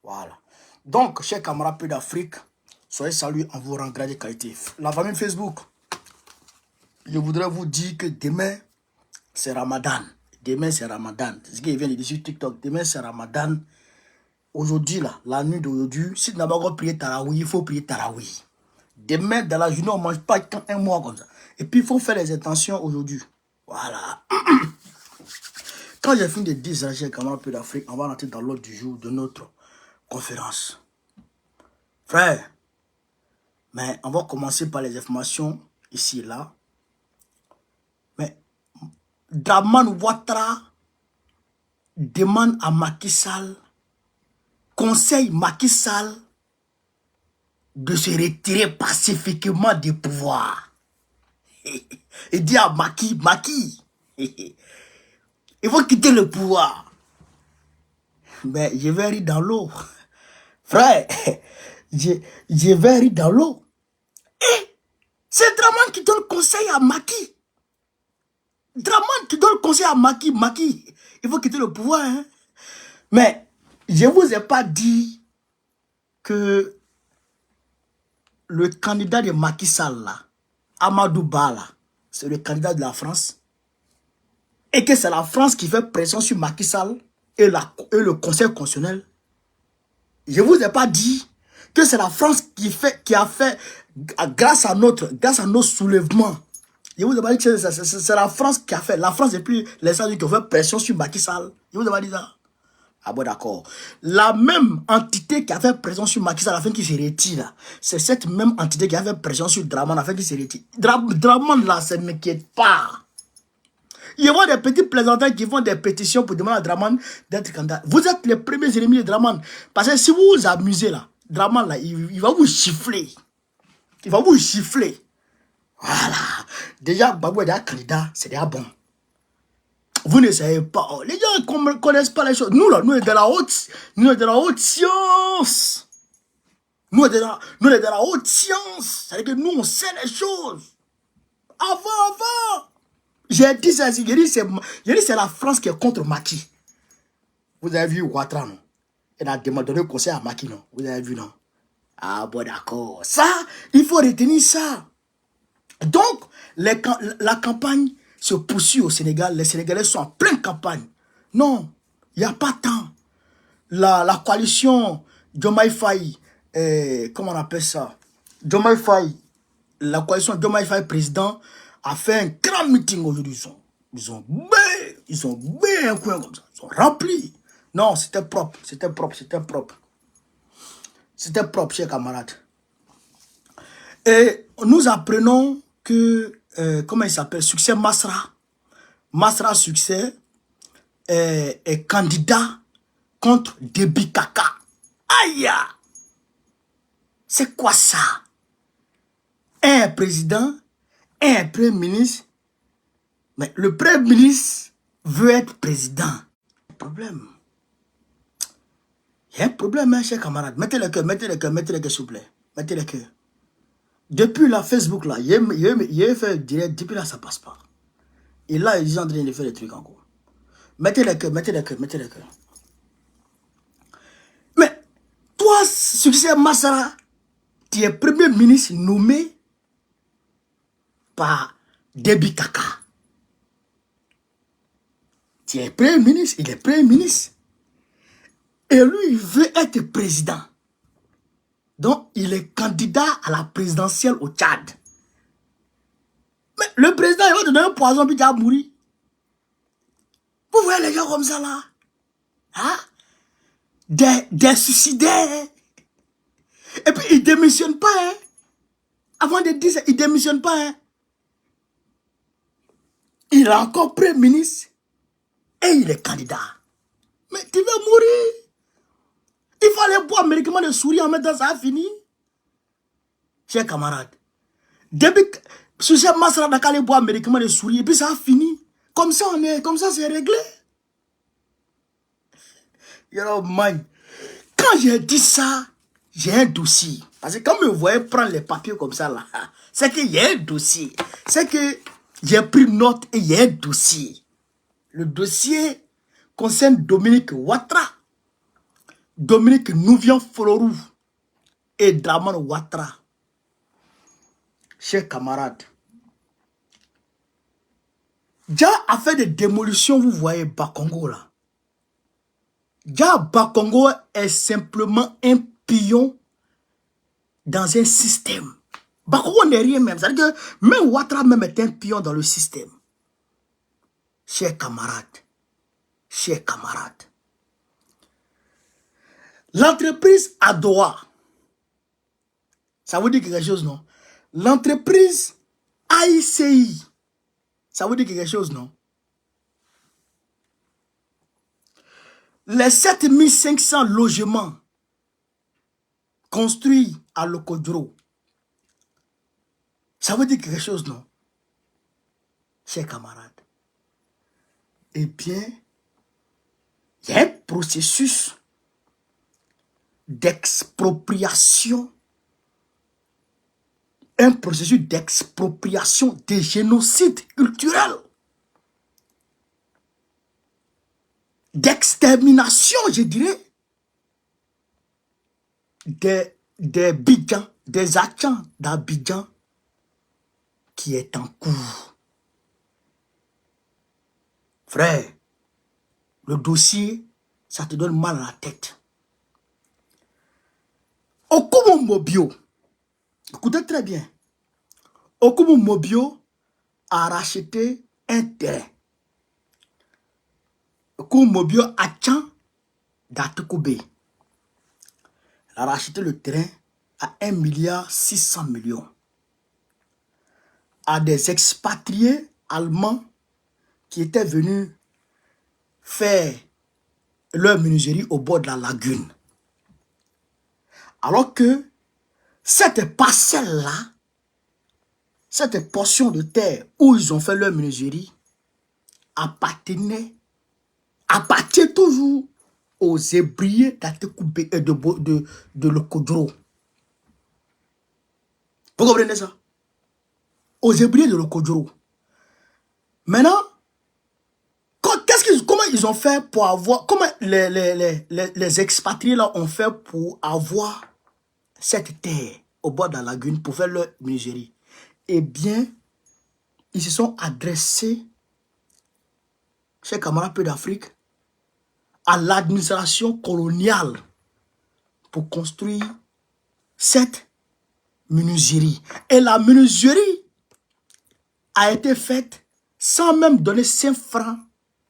Voilà. Donc, chers camarades peu d'Afrique, soyez salués en vous rendant grade qualité. La famille Facebook, je voudrais vous dire que demain, c'est Ramadan. Demain, c'est Ramadan. C'est ce qui vient de dire sur TikTok. Demain, c'est Ramadan. Aujourd'hui, là, la nuit d'aujourd'hui, si tu n'as pas encore prié Taraoui, il faut prier Taraoui. Demain, dans la journée, on ne mange pas un mois comme ça. Et puis, il faut faire les intentions aujourd'hui. Voilà. Quand j'ai fini de dire ça, chers camarades peu d'Afrique, on va rentrer dans l'ordre du jour de notre conférence. Frère, mais on va commencer par les informations ici et là. Mais Dramane Ouattara demande à Macky Sall, conseille Macky Sall de se retirer pacifiquement du pouvoir. Il dit à Macky, il faut quitter le pouvoir. Mais je vais rire dans l'eau. Frère, je vais rire dans l'eau. Et c'est Dramane qui donne conseil à Macky. Dramane qui donne conseil à Macky. Macky, il faut quitter le pouvoir. Hein? Mais je ne vous ai pas dit que le candidat de Macky Sall, là, Amadou Ba, là, c'est le candidat de la France. Et que c'est la France qui fait pression sur Macky Sall et le Conseil constitutionnel. Je ne vous ai pas dit que c'est la France qui a fait, grâce à nos soulèvements. Je vous ai pas dit que c'est la France qui a fait. La France et puis les États-Unis qui ont fait pression sur Macky Sall. Je vous ai pas dit ça. Ah bon, d'accord. La même entité qui a fait pression sur Macky Sall afin qu'il se retire, c'est cette même entité qui a fait pression sur Dramane afin qu'il se retire. Dramane là, ça ne m'inquiète pas. Il y a des petits plaisantins qui font des pétitions pour demander à Dramane d'être candidat. Vous êtes les premiers ennemis de Dramane. Parce que si vous vous amusez là, Dramane là, il va vous chiffler. Il va vous chiffler. Voilà. Déjà, Babou est déjà candidat, c'est déjà bon. Vous ne savez pas. Oh, les gens ne connaissent pas les choses. Nous là, nous sommes de la haute science. Nous sommes de la haute science. C'est-à-dire que nous, on sait les choses. Avant. J'ai dit ça, j'ai dit c'est la France qui est contre Macky. Vous avez vu Ouattara, non? Elle a demandé le conseil à Macky, non? Vous avez vu, non? Ah bon, d'accord. Ça, il faut retenir ça. Donc, la campagne se poursuit au Sénégal. Les Sénégalais sont en pleine campagne. Non, il n'y a pas tant. La coalition Diomaye Faye, comment on appelle ça? Diomaye Faye, la coalition Diomaye Faye président a fait un grand meeting aujourd'hui. Ils ont bien un coin comme ça. Ils sont remplis. Non, c'était propre, c'était propre. C'était propre, chers camarades. Et nous apprenons que, comment il s'appelle, Succès Masra. Masra Succès est candidat contre Déby Kaka. Aïe! C'est quoi ça? Un président, un premier ministre. Mais le premier ministre veut être président. Problème. Il y a un problème, hein, chers camarades. Mettez le cœur, s'il vous plaît. Mettez le cœur. Depuis la Facebook, là, il a fait direct, depuis là, ça passe pas. Et là, ils sont en train de faire des trucs encore. Mettez le cœur. Mais, toi, Succès Masra, tu es premier ministre nommé par Déby Kaka. Tu es premier ministre, il est premier ministre. Et lui, il veut être président. Donc, il est candidat à la présidentielle au Tchad. Mais le président, il va te donner un poison puis tu vas mourir. Vous voyez les gens comme ça là? Hein? Des suicidaires. Et puis, ils ne démissionnent pas. Hein? Avant de dire ça, ils ne démissionnent pas. Hein? Il est encore premier ministre. Et il est candidat. Mais tu vas mourir. Il faut aller boire un médicament de souris en même temps, ça a fini. Chers camarades, depuis que Succès Masra n'a qu'à aller boire un médicament de souris, et puis ça a fini. Comme ça, c'est réglé. You know, man. Quand j'ai dit ça, j'ai un dossier. Parce que quand vous me voyez prendre les papiers comme ça, là, c'est qu'il y a un dossier. C'est que j'ai pris note et il y a un dossier. Le dossier concerne Dominique Ouattara. Dominique Nouvian-Florou et Dramane Ouattara, chers camarades, Dia a fait des démolitions, vous voyez, Bakongo là. Dia Bakongo est simplement un pion dans un système. Bakongo n'est rien même. C'est-à-dire que même Ouattara même est un pion dans le système. Chers camarades, l'entreprise Adoa, ça vous dit quelque chose, non? L'entreprise AICI, ça vous dit quelque chose, non? Les 7500 logements construits à Lokodro, ça veut dire quelque chose, non? Chers camarades. Eh bien, il y a un processus d'expropriation, des génocides culturels, d'extermination, je dirais, des Bidjan, des Achans d'Abidjan qui est en cours. Frère, le dossier, ça te donne mal à la tête. Okumu Mobio, écoutez très bien, Okumu Mobio a racheté un terrain. Okumu Mobio Achan d'Atokoubé. Elle a racheté le terrain à 1,6 milliard à des expatriés allemands qui étaient venus faire leur menuiserie au bord de la lagune. Alors que cette parcelle-là, cette portion de terre où ils ont fait leur menuiserie, appartient toujours aux ébriers d'Atekoubé et de Lokodro. Vous comprenez ça? Aux ébriers de Lokodro. Maintenant, comment ils ont fait pour avoir, comment les expatriés là ont fait pour avoir cette terre au bord de la lagune pour faire leur menuiserie? Eh bien, ils se sont adressés, chers camarades peu d'Afrique, à l'administration coloniale pour construire cette menuiserie. Et la menuiserie a été faite sans même donner 5 francs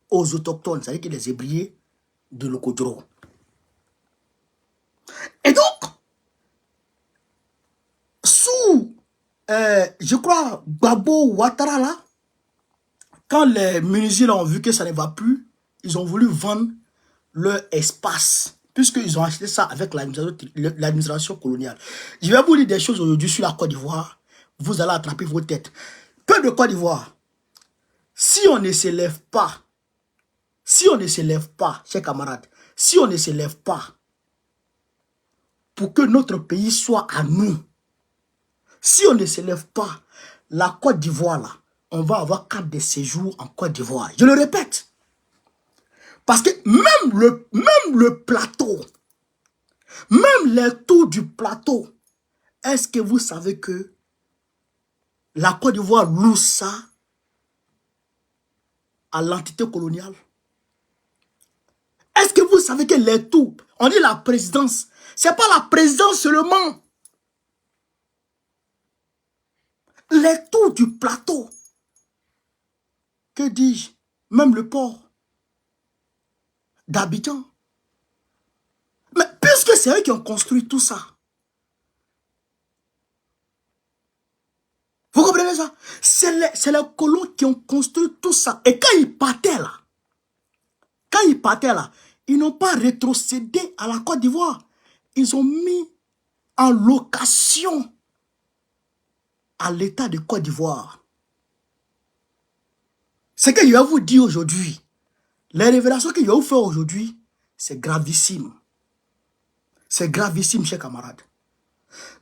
aux autochtones, c'est-à-dire que les ébriers de Lokodro. Et donc, sous, je crois, Gbagbo Ouattara là, quand les menuisiers ont vu que ça ne va plus, ils ont voulu vendre leur espace, puisqu'ils ont acheté ça avec l'administration coloniale. Je vais vous dire des choses aujourd'hui sur la Côte d'Ivoire, vous allez attraper vos têtes. Peu de Côte d'Ivoire, si on ne se lève pas, chers camarades, si on ne se lève pas pour que notre pays soit à nous, si on ne se lève pas, la Côte d'Ivoire là, on va avoir 4 de séjours en Côte d'Ivoire. Je le répète. Parce que même le plateau, même les tours du plateau, est-ce que vous savez que la Côte d'Ivoire loue ça à l'entité coloniale? Est-ce que vous savez que les tours, on dit la présidence, c'est pas la présidence seulement. Les tours du plateau, que dis-je, même le port d'Abidjan. Mais puisque c'est eux qui ont construit tout ça, vous comprenez ça? C'est les colons qui ont construit tout ça. Et quand ils partaient là, ils n'ont pas rétrocédé à la Côte d'Ivoire. Ils ont mis en location à l'État de Côte d'Ivoire. Ce que je vais vous dire aujourd'hui, les révélations que je vais vous faire aujourd'hui, c'est gravissime. C'est gravissime, chers camarades.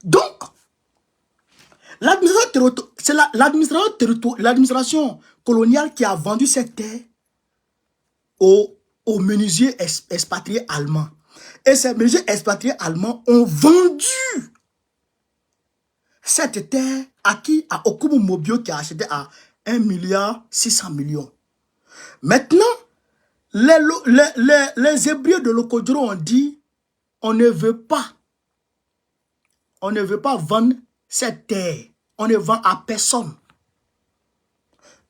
Donc, c'est l'administration coloniale qui a vendu cette terre aux menuisiers expatriés allemands. Et ces messieurs expatriés allemands ont vendu cette terre à qui? À Okumu Mobio qui a acheté à 1,6 milliard. Maintenant, les Hébreux de Lokodro ont dit, on ne veut pas vendre cette terre. On ne vend à personne.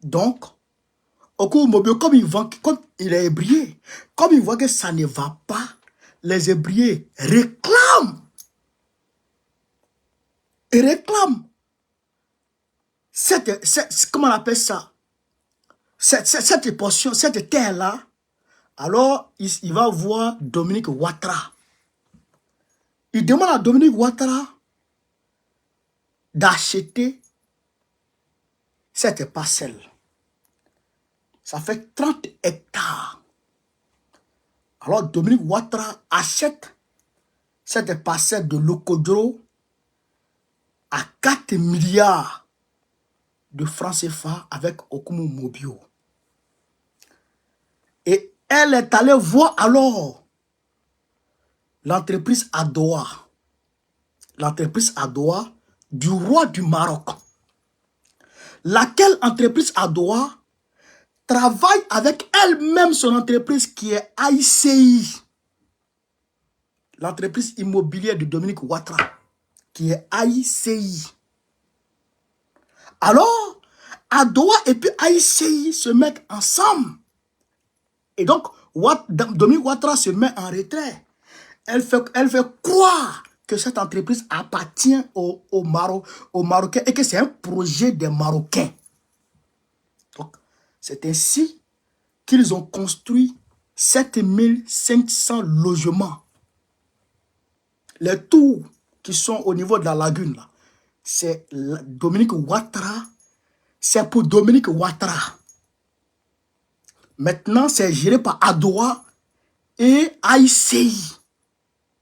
Donc, Okumu Mobio, comme il est hébreu, comme il voit que ça ne va pas, les Hébreux réclament. Ils réclament. Comment on appelle ça? Cette portion, cette terre-là. Alors, il va voir Dominique Ouattara. Il demande à Dominique Ouattara d'acheter cette parcelle. Ça fait 30 hectares. Alors, Dominique Ouattara achète cette parcelle de Lokodro à 4 milliards de francs CFA avec Okumu Mobio. Et elle est allée voir alors l'entreprise Adoua. L'entreprise Adoua du roi du Maroc. Laquelle entreprise Adoua travaille avec elle-même son entreprise qui est AICI. L'entreprise immobilière de Dominique Ouattara qui est AICI. Alors, Adoua et puis AICI se mettent ensemble. Et donc, Dominique Ouattara se met en retrait. Elle fait croire que cette entreprise appartient aux Marocains et que c'est un projet des Marocains. Donc, c'est ainsi qu'ils ont construit 7500 logements. Les tours qui sont au niveau de la lagune, là, c'est Dominique Ouattara. C'est pour Dominique Ouattara. Maintenant, c'est géré par Adoua et AICI.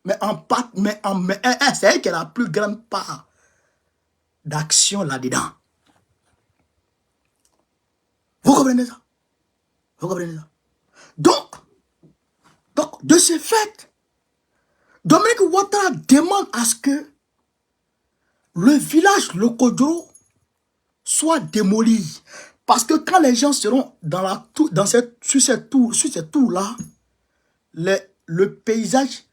Mais c'est elle qui a la plus grande part d'action là-dedans. Vous comprenez ça? Vous comprenez ça? Donc, de ce fait, Dominique Ouattara demande à ce que le village Lokodro soit démoli. Parce que quand les gens seront sur cette tour-là, le paysage,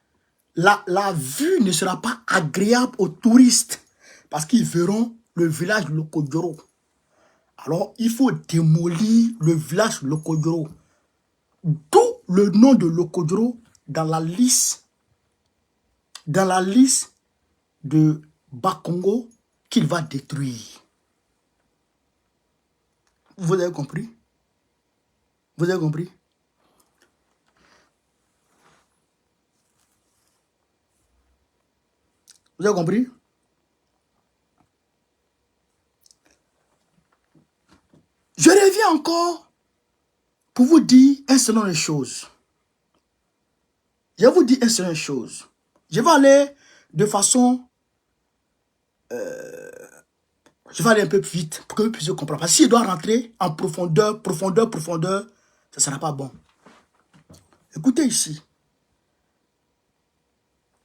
la vue ne sera pas agréable aux touristes. Parce qu'ils verront le village Lokodro. Alors, il faut démolir le village Lokodro. D'où le nom de Lokodro dans la liste de Bakongo qu'il va détruire. Vous avez compris? Vous avez compris? Vous avez compris? Je reviens encore pour vous dire un certain nombre de choses. Je vais vous dire un certain nombre de choses. Je vais aller de façon... je vais aller un peu plus vite pour que vous puissiez comprendre. Parce que s'il doit rentrer en profondeur, ça ne sera pas bon. Écoutez ici.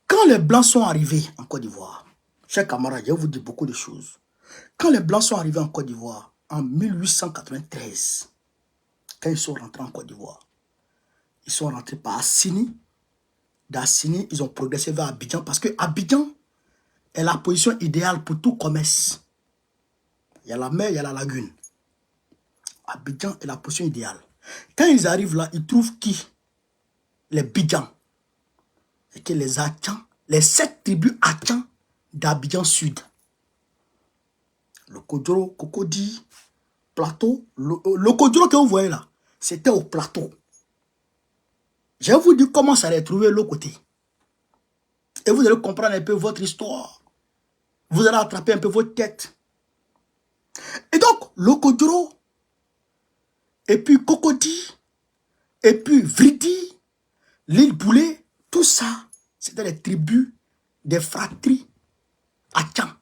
Quand les Blancs sont arrivés en Côte d'Ivoire, chers camarades, je vais vous dire beaucoup de choses. Quand les Blancs sont arrivés en Côte d'Ivoire, en 1893, quand ils sont rentrés en Côte d'Ivoire, ils sont rentrés par Assini. D'Assini, ils ont progressé vers Abidjan parce que Abidjan est la position idéale pour tout commerce. Il y a la mer, il y a la lagune. Abidjan est la position idéale. Quand ils arrivent là, ils trouvent qui? Les Bidjans. Et que les Atchans, les 7 tribus Atchans d'Abidjan Sud. Le Kodjoro, Cocody, Plateau. Le Kodjoro que vous voyez là, c'était au plateau. Je vais vous dire comment ça allait trouver l'autre côté. Et vous allez comprendre un peu votre histoire. Vous allez attraper un peu votre tête. Et donc, le Kodjoro, et puis Cocody, et puis Vridi, l'île Boulet, tout ça, c'était les tribus des fratries Atchans.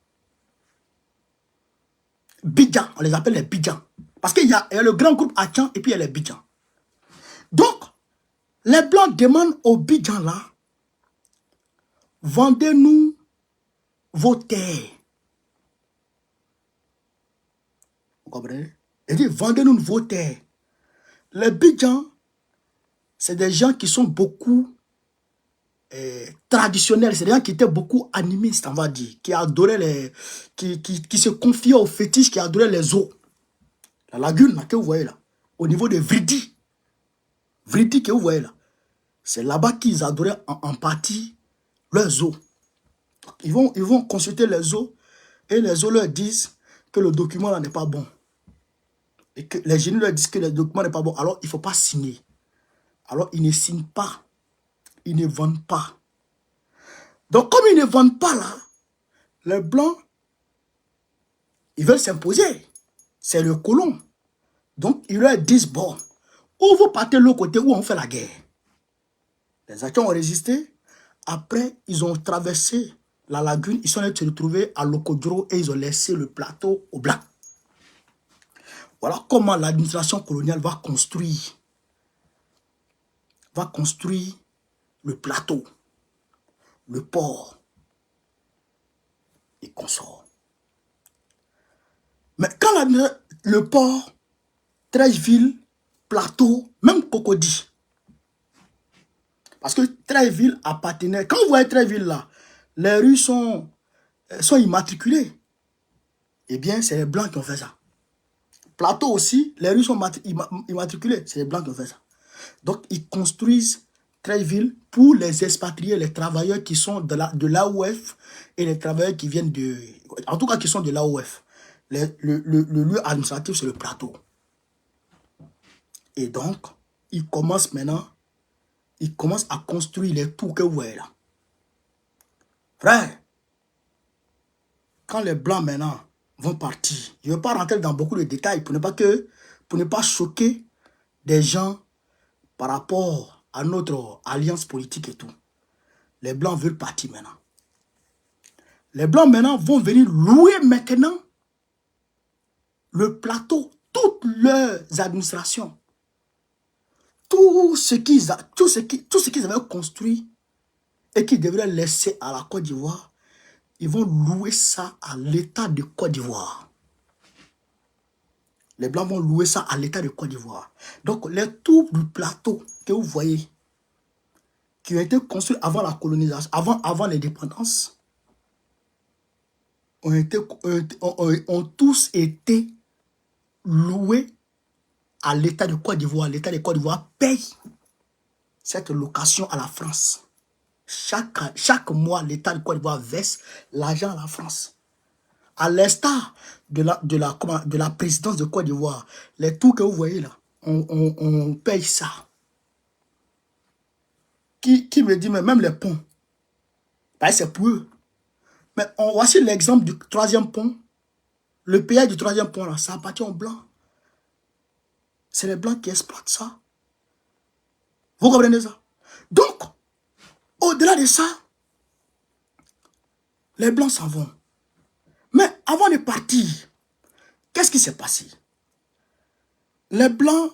Bidjan, on les appelle les Bidjans. Parce qu'il y a le grand groupe Atchan et puis il y a les Bidjans. Donc, les Blancs demandent aux Bidjans là vendez-nous vos terres. Vous comprenez? Il dit, vendez-nous vos terres. Les Bidjans, c'est des gens qui sont beaucoup traditionnels, c'est des gens qui étaient beaucoup animistes, on va dire, qui adoraient les... qui se confiaient aux fétiches, qui adoraient les eaux. La lagune là, que vous voyez là, au niveau de Vridi. Vridi que vous voyez là. C'est là-bas qu'ils adoraient en partie leurs eaux. Ils vont consulter les eaux et les eaux leur disent que le document là n'est pas bon. Et que les génies leur disent que le document n'est pas bon. Alors il ne faut pas signer. Alors ils ne signent pas. Ils ne vendent pas. Donc comme ils ne vendent pas là, les blancs, ils veulent s'imposer. C'est le colon. Donc ils leur disent, bon, ou vous partez de l'autre côté ou on fait la guerre. Les Acadiens ont résisté. Après, ils ont traversé la lagune. Ils sont allés se retrouver à Lokodro et ils ont laissé le plateau aux Blancs. Voilà comment l'administration coloniale va construire le plateau, le port et consorts. Mais quand le port, Treichville, plateau, même Cocody, parce que Treichville appartenait, quand vous voyez Treichville là, les rues sont immatriculées. Eh bien, c'est les Blancs qui ont fait ça. Plateau aussi, les rues sont immatriculées. C'est les Blancs qui ont fait ça. Donc, ils construisent Treichville pour les expatriés, les travailleurs qui sont de l'AOF et les travailleurs qui viennent de... En tout cas, qui sont de l'AOF. Le lieu administratif, c'est le plateau. Et donc, ils commencent maintenant, ils commencent à construire les tours que vous voyez là. Frère, quand les Blancs maintenant vont partir, je ne vais pas rentrer dans beaucoup de détails pour ne pas choquer des gens par rapport à notre alliance politique et tout. Les Blancs veulent partir maintenant. Les Blancs maintenant vont venir louer maintenant le plateau, toutes leurs administrations. Tout ce qu'ils avaient construit et qu'ils devraient laisser à la Côte d'Ivoire, ils vont louer ça à l'État de Côte d'Ivoire. Les Blancs vont louer ça à l'État de Côte d'Ivoire. Donc, les tours du plateau que vous voyez, qui ont été construits avant la colonisation, avant l'indépendance, ont tous été loués à l'État de Côte d'Ivoire. L'État de Côte d'Ivoire paye cette location à la France. Chaque mois, l'État de Côte d'Ivoire verse l'argent à la France. À l'instar de la présidence de Côte d'Ivoire, les tours que vous voyez là, on paye ça. Qui me dit, mais même les ponts, ben c'est pour eux. Mais voici l'exemple du troisième pont. Le péage du troisième pont, là, ça appartient aux Blancs. C'est les Blancs qui exploitent ça. Vous comprenez ça? Donc, au-delà de ça, les Blancs s'en vont. Mais avant de partir, qu'est-ce qui s'est passé? Les Blancs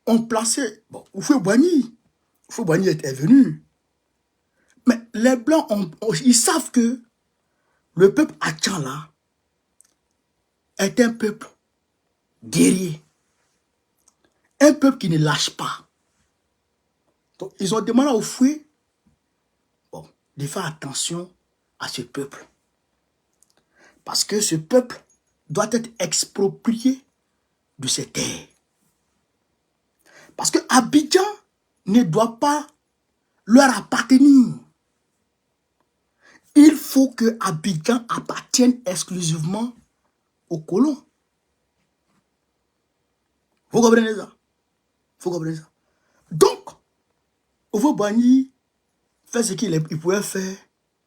ont placé... Bon, Houphouët-Boigny est venu. Mais les Blancs, ils savent que le peuple Achan là est un peuple guerrier. Un peuple qui ne lâche pas. Donc, ils ont demandé au Houphouët de faire attention à ce peuple. Parce que ce peuple doit être exproprié de ses terres. Parce que Abidjan ne doit pas leur appartenir. Il faut que Abidjan appartienne exclusivement aux colons. Vous comprenez ça? Vous comprenez ça? Donc, Houphouët-Boigny fait ce qu'il pouvait faire.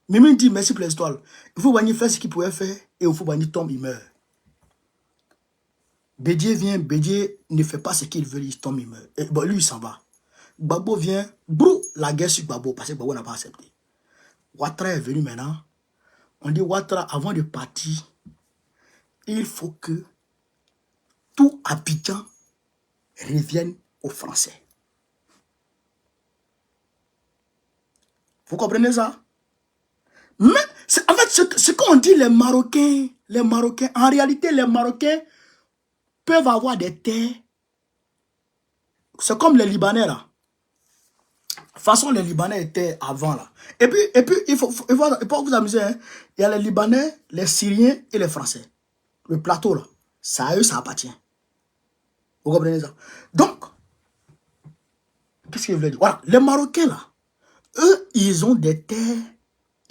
Mimi dit merci pour l'histoire. Houphouët-Boigny fait ce qu'il pouvait faire et Houphouët-Boigny tombe, il meurt. Bédié vient, Bédié ne fait pas ce qu'il veut, il tombe, il meurt. Et bon, lui, il s'en va. Gbagbo vient, brou, la guerre sur Gbagbo, parce que Gbagbo n'a pas accepté. Ouattara est venu maintenant. On dit Ouattara, avant de partir, il faut que tout Abidjan revienne aux Français. Vous comprenez ça? Mais en fait, ce qu'on dit les Marocains, en réalité, les Marocains peuvent avoir des terres. C'est comme les Libanais là. De toute façon, les Libanais étaient avant là. Et puis il faut vous amuser. Hein. Il y a les Libanais, les Syriens et les Français. Le plateau là, ça à eux, ça appartient. Vous comprenez ça? Donc, qu'est-ce que je voulais dire? Voilà, les Marocains là, eux, ils ont des terres,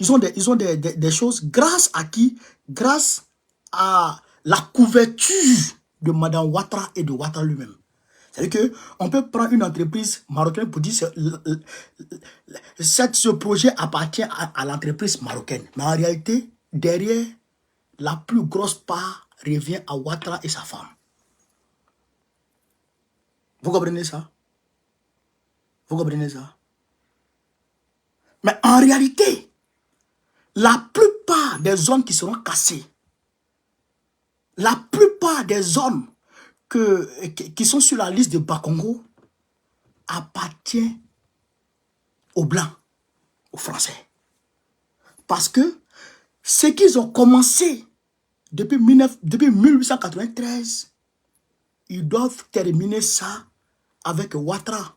ils ont des choses grâce à qui? Grâce à la couverture de Madame Ouattara et de Ouattara lui-même. C'est-à-dire qu'on peut prendre une entreprise marocaine pour dire que ce projet appartient à l'entreprise marocaine. Mais en réalité, derrière, la plus grosse part revient à Ouattara et sa femme. Vous comprenez ça? Vous comprenez ça? Mais en réalité, la plupart des zones qui seront cassées, la plupart des zones qui sont sur la liste de Bakongo appartiennent aux Blancs, aux Français. Parce que ce qu'ils ont commencé depuis 1893, ils doivent terminer ça avec Ouattara.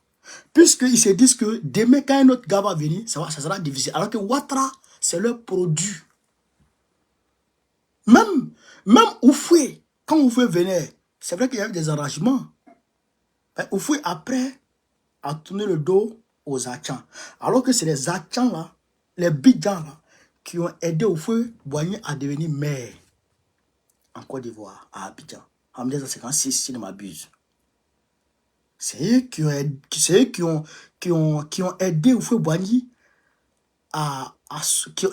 Puisqu'ils se disent que demain, quand un autre gars va venir, ça sera difficile. Alors que Ouattara, c'est leur produit. Même Oufoué, quand Oufoué venait, c'est vrai qu'il y avait des arrangements. Oufoué, après, a tourné le dos aux Achans. Alors que c'est les Achans là, les Bidjans là, qui ont aidé Oufoué Boigny à devenir maire en Côte d'Ivoire, à Abidjan, en 1956, si je ne m'abuse. C'est eux qui ont aidé Oufoué Boigny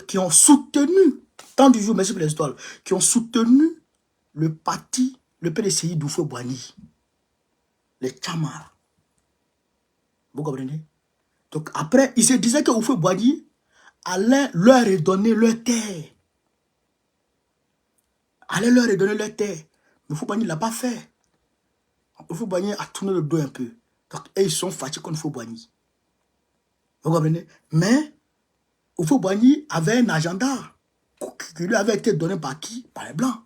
qui ont soutenu, tant du jour, merci pour les étoiles, qui ont soutenu le parti, le PDCI d'Oufoué Boigny, les Tchamars. Vous comprenez? Donc après, ils se disaient que Oufoué Boigny allait leur redonner leur terre. Allait leur redonner leur terre. Mais Oufoué Boigny ne l'a pas fait. Oufoué Boigny a tourné le dos un peu. Donc, et ils sont fatigués contre Oufoué Boigny. Vous comprenez? Mais Oufoué Boigny avait un agenda qui lui avait été donné par qui? Par les Blancs.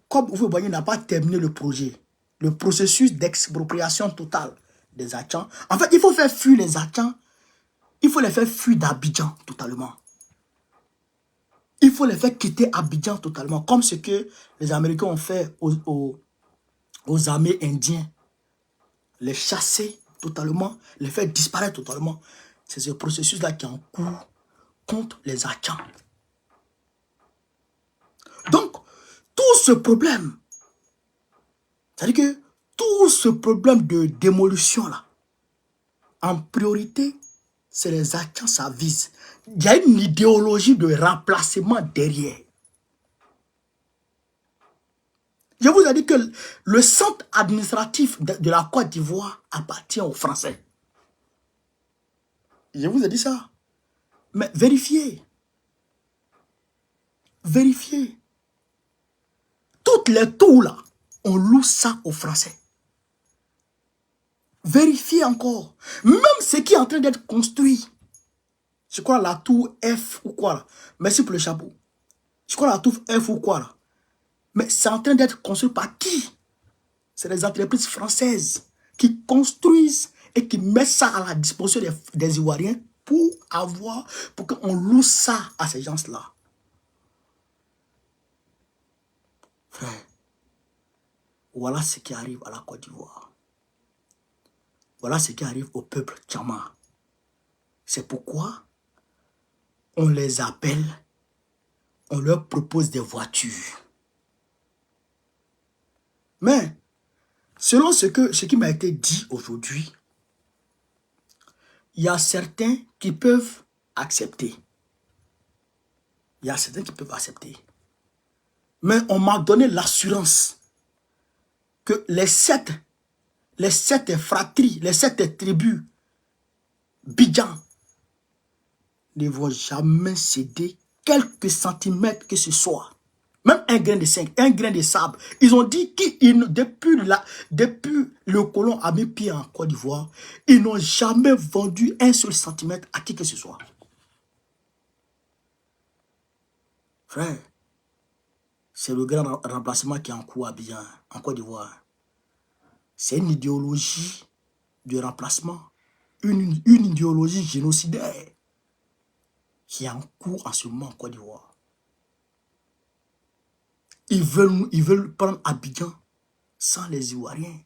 Comme Oufoué Boigny n'a pas terminé le projet, le processus d'expropriation totale des Achans, en fait, il faut faire fuir les Achans, il faut les faire fuir d'Abidjan totalement. Il faut les faire quitter Abidjan totalement, comme ce que les Américains ont fait aux armées indiennes. Les chasser totalement, les faire disparaître totalement. C'est ce processus-là qui est en cours contre les Achans. Donc, tout ce problème, c'est-à-dire que tout ce problème de démolition-là, en priorité, c'est les Achans, ça vise. Il y a une idéologie de remplacement derrière. Je vous ai dit que le centre administratif de la Côte d'Ivoire appartient aux Français. Je vous ai dit ça. Mais vérifiez. Vérifiez. Toutes les tours là, on loue ça aux Français. Vérifiez encore. Même ce qui est en train d'être construit. Je crois la tour F ou quoi là. Merci pour le chapeau. Je crois la tour F ou quoi là. Mais c'est en train d'être construit par qui? C'est les entreprises françaises qui construisent et qui mettent ça à la disposition des Ivoiriens pour qu'on loue ça à ces gens-là. Frère, voilà ce qui arrive à la Côte d'Ivoire. Voilà ce qui arrive au peuple Tchama. C'est pourquoi on les appelle, on leur propose des voitures. Mais, selon ce qui m'a été dit aujourd'hui, il y a certains qui peuvent accepter. Il y a certains qui peuvent accepter. Mais on m'a donné l'assurance que les sept fratries, les 7 tribus Bidjan ne vont jamais céder quelques centimètres que ce soit. Même un grain de sable. Ils ont dit que depuis le colon a mis pied en Côte d'Ivoire, ils n'ont jamais vendu un seul centimètre à qui que ce soit. Frère, c'est le grand remplacement qui est en cours à Abidjan, en Côte d'Ivoire. C'est une idéologie de remplacement, une idéologie génocidaire qui est en cours en ce moment en Côte d'Ivoire. Ils veulent prendre Abidjan sans les Ivoiriens.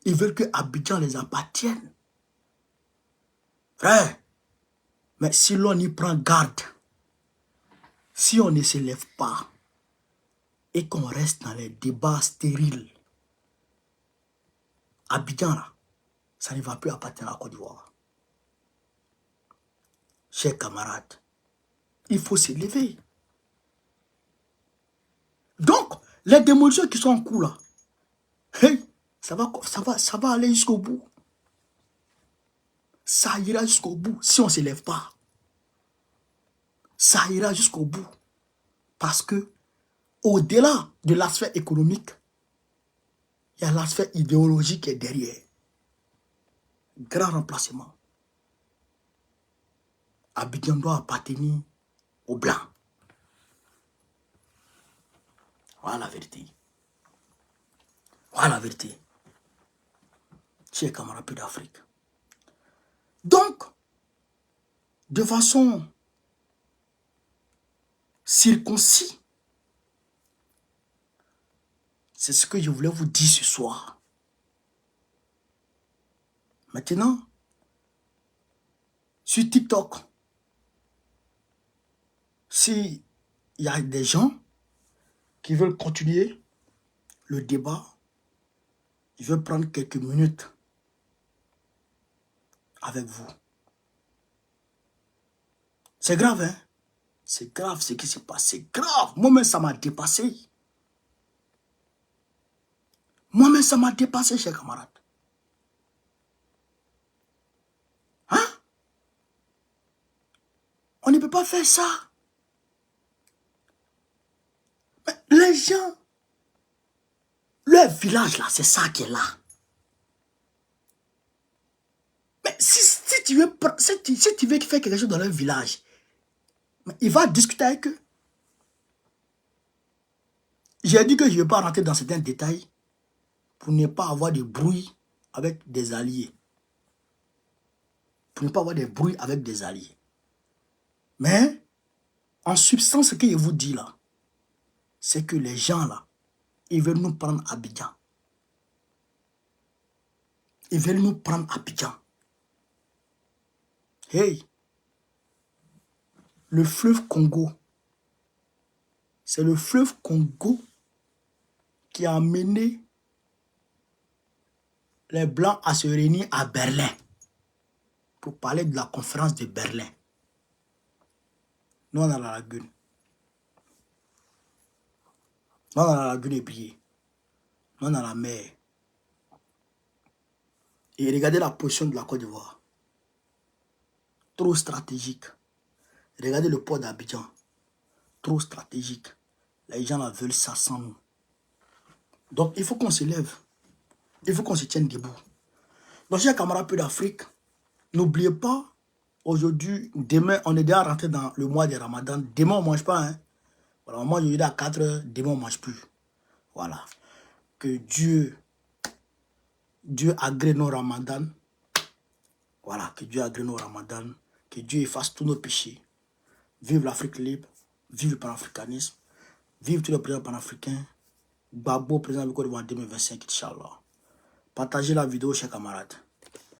Ils veulent que Abidjan les appartienne. Frère, mais si l'on y prend garde, si on ne se lève pas et qu'on reste dans les débats stériles, Abidjan, là, ça ne va plus appartenir à la Côte d'Ivoire. Chers camarades, il faut se lever. Donc, les démolitions qui sont en cours là, hey, ça va aller jusqu'au bout. Ça ira jusqu'au bout si on ne se lève pas. Ça ira jusqu'au bout. Parce que, au-delà de l'aspect économique, il y a l'aspect idéologique qui est derrière. Grand remplacement. Abidjan doit appartenir aux Blancs. Voilà la vérité. Voilà la vérité. Chers camarades d'Afrique. Donc, de façon circoncis, c'est ce que je voulais vous dire ce soir. Maintenant, sur TikTok, s'il y a des gens qui veulent continuer le débat, je vais prendre quelques minutes avec vous. C'est grave, hein? C'est grave ce qui se passe. C'est grave. Moi-même, ça m'a dépassé. Moi-même, ça m'a dépassé, chers camarades. Hein? On ne peut pas faire ça. Mais les gens, leur village là, c'est ça qui est là. Mais si tu veux faire quelque chose dans leur village, il va discuter avec eux. J'ai dit que je ne vais pas rentrer dans certains détails pour ne pas avoir de bruit avec des alliés. Pour ne pas avoir de bruit avec des alliés. Mais, en substance, ce que je vous dis là, c'est que les gens là, ils veulent nous prendre Abidjan. Ils veulent nous prendre Abidjan. Hey, le fleuve Congo, c'est le fleuve Congo qui a amené les Blancs à se réunir à Berlin pour parler de la conférence de Berlin. Nous, on a la lagune. Nous, on a la lagune épiée. Nous, on a la mer. Et regardez la position de la Côte d'Ivoire. Trop stratégique. Regardez le port d'Abidjan. Trop stratégique. Les gens là veulent ça sans nous. Donc, il faut qu'on se lève. Il faut qu'on se tienne debout. Donc, chers camarades d'Afrique, n'oubliez pas, aujourd'hui, demain, on est déjà rentré dans le mois de Ramadan. Demain, on ne mange pas. Hein? Voilà, on mange aujourd'hui à 4 heures. Demain, on ne mange plus. Voilà. Que Dieu agrée nos Ramadan. Voilà. Que Dieu agrée nos Ramadan. Que Dieu efface tous nos péchés. Vive l'Afrique libre. Vive le panafricanisme. Vive tous les présidents panafricains. Babo, président du Côte d'Ivoire en 2025, Inch'Allah. Partagez la vidéo, chers camarades.